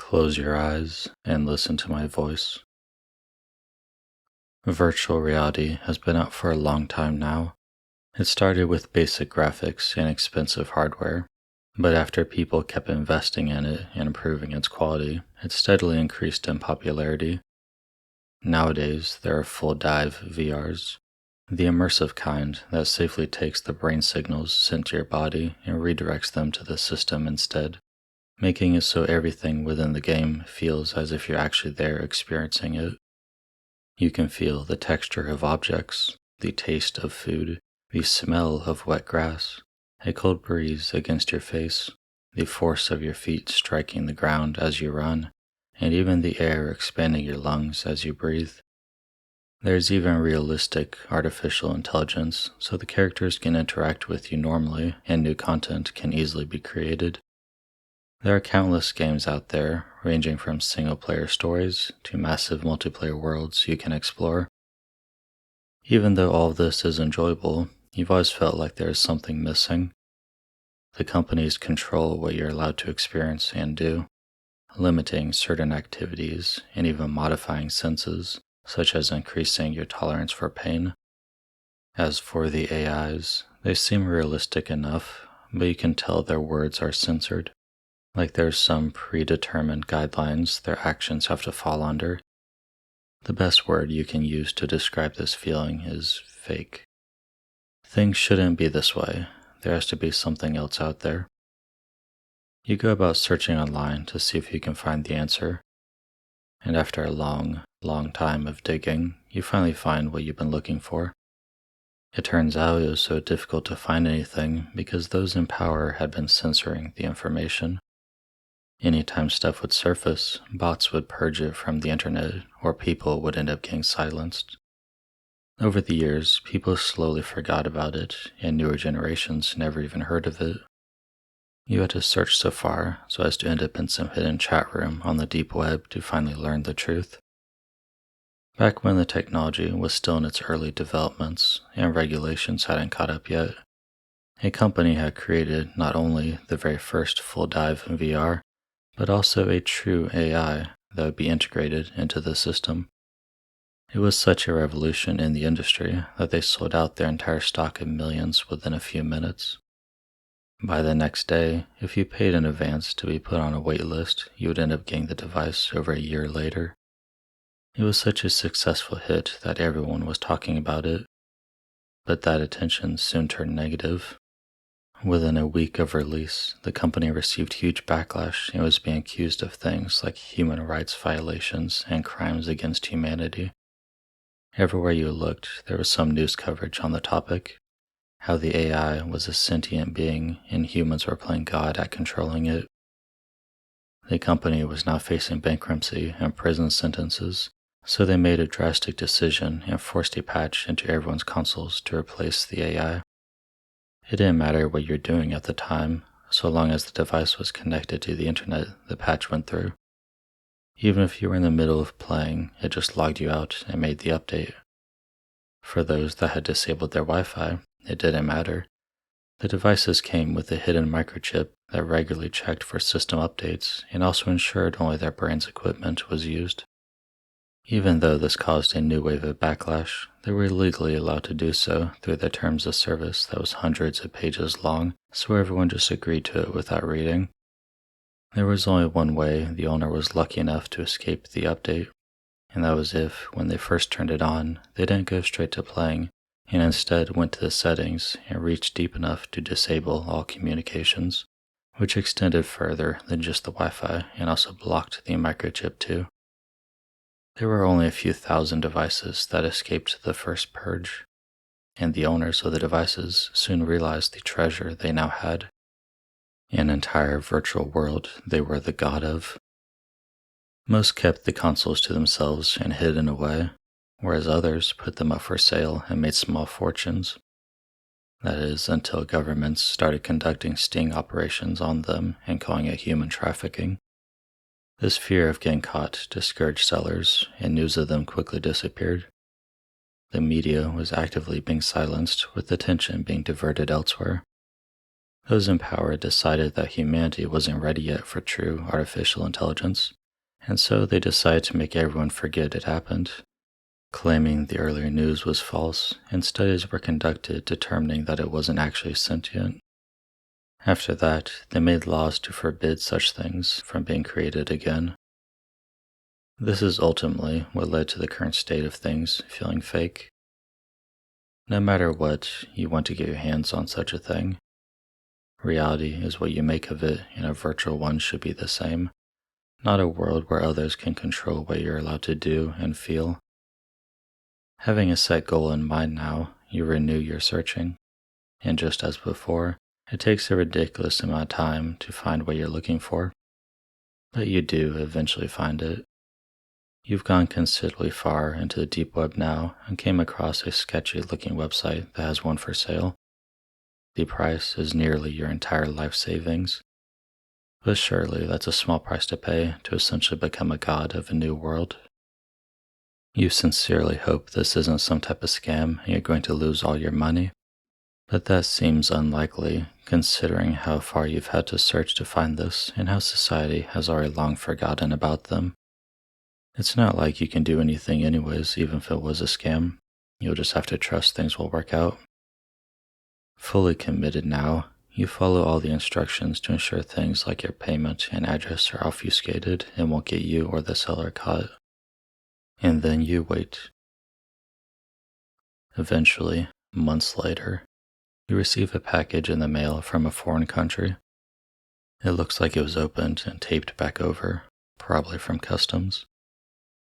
Close your eyes and listen to my voice. Virtual reality has been out for a long time now. It started with basic graphics and expensive hardware, but after people kept investing in it and improving its quality, it steadily increased in popularity. Nowadays, there are full dive VRs, the immersive kind that safely takes the brain signals sent to your body and redirects them to the system instead, making it so everything within the game feels as if you're actually there experiencing it. You can feel the texture of objects, the taste of food, the smell of wet grass, a cold breeze against your face, the force of your feet striking the ground as you run, and even the air expanding your lungs as you breathe. There's even realistic artificial intelligence, so the characters can interact with you normally and new content can easily be created. There are countless games out there, ranging from single-player stories to massive multiplayer worlds you can explore. Even though all of this is enjoyable, you've always felt like there is something missing. The companies control what you're allowed to experience and do, limiting certain activities and even modifying senses, such as increasing your tolerance for pain. As for the AIs, they seem realistic enough, but you can tell their words are censored. Like there's some predetermined guidelines their actions have to fall under. The best word you can use to describe this feeling is fake. Things shouldn't be this way. There has to be something else out there. You go about searching online to see if you can find the answer. And after a long time of digging, you finally find what you've been looking for. It turns out it was so difficult to find anything because those in power had been censoring the information. Anytime stuff would surface, bots would purge it from the internet, or people would end up getting silenced. Over the years, people slowly forgot about it, and newer generations never even heard of it. You had to search so far so as to end up in some hidden chat room on the deep web to finally learn the truth. Back when the technology was still in its early developments and regulations hadn't caught up yet, a company had created not only the very first full dive in VR, but also a true AI that would be integrated into the system. It was such a revolution in the industry that they sold out their entire stock of millions within a few minutes. By the next day, if you paid in advance to be put on a wait list, you would end up getting the device over a year later. It was such a successful hit that everyone was talking about it, but that attention soon turned negative. Within a week of release, the company received huge backlash and was being accused of things like human rights violations and crimes against humanity. Everywhere you looked, there was some news coverage on the topic, how the AI was a sentient being and humans were playing God at controlling it. The company was now facing bankruptcy and prison sentences, so they made a drastic decision and forced a patch into everyone's consoles to replace the AI. It didn't matter what you're doing at the time, so long as the device was connected to the internet, the patch went through. Even if you were in the middle of playing, it just logged you out and made the update. For those that had disabled their Wi-Fi, it didn't matter. The devices came with a hidden microchip that regularly checked for system updates and also ensured only their brand's equipment was used. Even though this caused a new wave of backlash, they were legally allowed to do so through their terms of service that was hundreds of pages long, so everyone just agreed to it without reading. There was only one way the owner was lucky enough to escape the update, and that was if, when they first turned it on, they didn't go straight to playing, and instead went to the settings and reached deep enough to disable all communications, which extended further than just the Wi-Fi and also blocked the microchip too. There were only a few thousand devices that escaped the first purge, and the owners of the devices soon realized the treasure they now had, an entire virtual world they were the god of. Most kept the consoles to themselves and hid in a way, whereas others put them up for sale and made small fortunes. That is, until governments started conducting sting operations on them and calling it human trafficking. This fear of getting caught discouraged sellers, and news of them quickly disappeared. The media was actively being silenced, with attention being diverted elsewhere. Those in power decided that humanity wasn't ready yet for true artificial intelligence, and so they decided to make everyone forget it happened, claiming the earlier news was false, and studies were conducted determining that it wasn't actually sentient. After that, they made laws to forbid such things from being created again. This is ultimately what led to the current state of things feeling fake. No matter what, you want to get your hands on such a thing. Reality is what you make of it, and a virtual one should be the same, not a world where others can control what you're allowed to do and feel. Having a set goal in mind now, you renew your searching, and just as before, it takes a ridiculous amount of time to find what you're looking for, but you do eventually find it. You've gone considerably far into the deep web now and came across a sketchy looking website that has one for sale. The price is nearly your entire life savings, but surely that's a small price to pay to essentially become a god of a new world. You sincerely hope this isn't some type of scam and you're going to lose all your money, but that seems unlikely considering how far you've had to search to find this and how society has already long forgotten about them. It's not like you can do anything anyways, even if it was a scam. You'll just have to trust things will work out. Fully committed now, you follow all the instructions to ensure things like your payment and address are obfuscated and won't get you or the seller caught. And then you wait. Eventually, months later, you receive a package in the mail from a foreign country. It looks like it was opened and taped back over, probably from customs.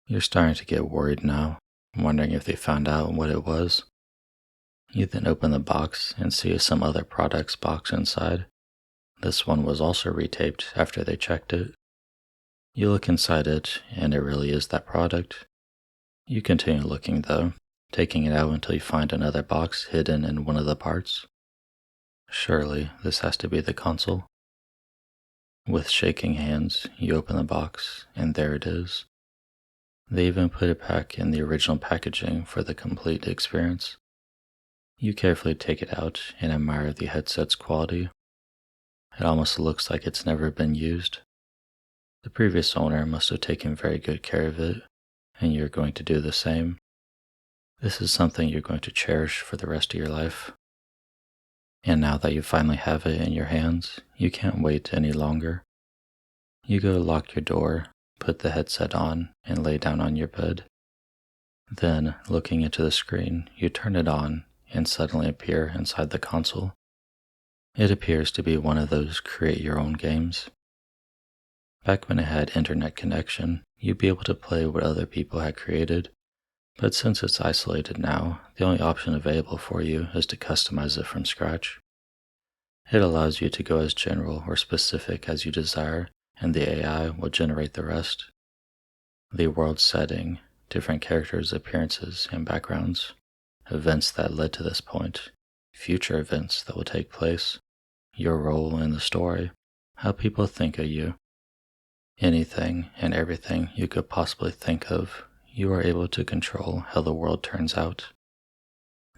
You're starting to get worried now, wondering if they found out what it was. You then open the box and see some other product's box inside. This one was also retaped after they checked it. You look inside it, and it really is that product. You continue looking though, taking it out until you find another box hidden in one of the parts. Surely this has to be the console. With shaking hands, you open the box, and there it is. They even put it back in the original packaging for the complete experience. You carefully take it out and admire the headset's quality. It almost looks like it's never been used. The previous owner must have taken very good care of it, and you're going to do the same. This is something you're going to cherish for the rest of your life. And now that you finally have it in your hands, you can't wait any longer. You go to lock your door, put the headset on, and lay down on your bed. Then, looking into the screen, you turn it on and suddenly appear inside the console. It appears to be one of those create-your-own games. Back when it had internet connection, you'd be able to play what other people had created, but since it's isolated now, the only option available for you is to customize it from scratch. It allows you to go as general or specific as you desire, and the AI will generate the rest. The world setting, different characters' appearances and backgrounds, events that led to this point, future events that will take place, your role in the story, how people think of you. Anything and everything you could possibly think of, you are able to control how the world turns out.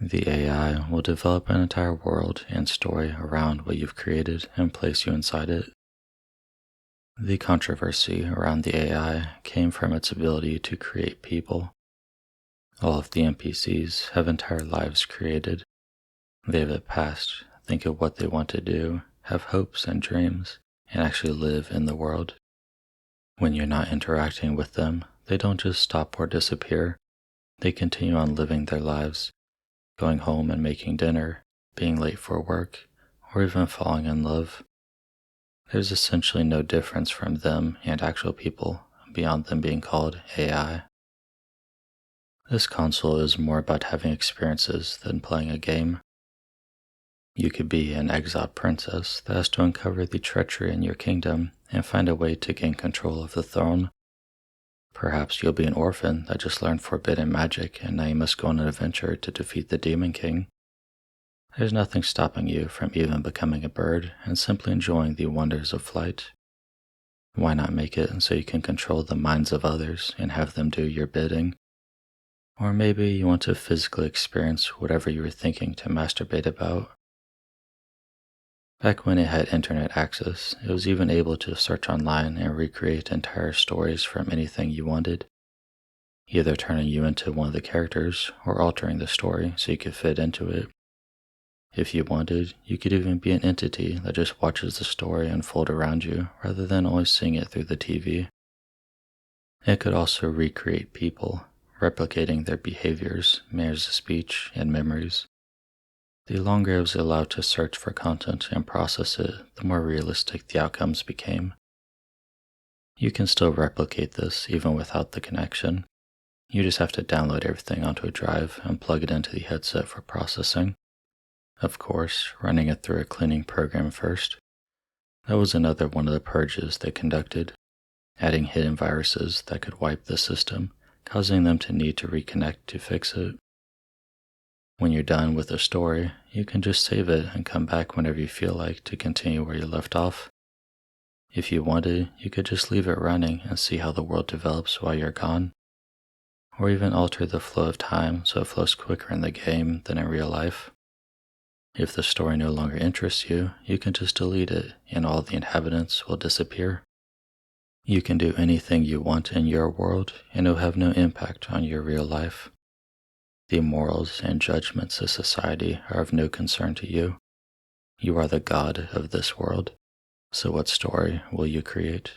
The AI will develop an entire world and story around what you've created and place you inside it. The controversy around the AI came from its ability to create people. All of the NPCs have entire lives created. They have a past, think of what they want to do, have hopes and dreams, and actually live in the world. When you're not interacting with them, they don't just stop or disappear. They continue on living their lives, going home and making dinner, being late for work, or even falling in love. There's essentially no difference from them and actual people beyond them being called AI. This console is more about having experiences than playing a game. You could be an exiled princess that has to uncover the treachery in your kingdom and find a way to gain control of the throne. Perhaps you'll be an orphan that just learned forbidden magic and now you must go on an adventure to defeat the Demon King. There's nothing stopping you from even becoming a bird and simply enjoying the wonders of flight. Why not make it so you can control the minds of others and have them do your bidding? Or maybe you want to physically experience whatever you were thinking to masturbate about. Back when it had internet access, it was even able to search online and recreate entire stories from anything you wanted, either turning you into one of the characters or altering the story so you could fit into it. If you wanted, you could even be an entity that just watches the story unfold around you rather than always seeing it through the TV. It could also recreate people, replicating their behaviors, manners of speech, and memories. The longer it was allowed to search for content and process it, the more realistic the outcomes became. You can still replicate this even without the connection. You just have to download everything onto a drive and plug it into the headset for processing. Of course, running it through a cleaning program first. That was another one of the purges they conducted, adding hidden viruses that could wipe the system, causing them to need to reconnect to fix it. When you're done with a story, you can just save it and come back whenever you feel like to continue where you left off. If you wanted, you could just leave it running and see how the world develops while you're gone, or even alter the flow of time so it flows quicker in the game than in real life. If the story no longer interests you, you can just delete it and all the inhabitants will disappear. You can do anything you want in your world and it will have no impact on your real life. The morals and judgments of society are of no concern to you. You are the god of this world. So what story will you create?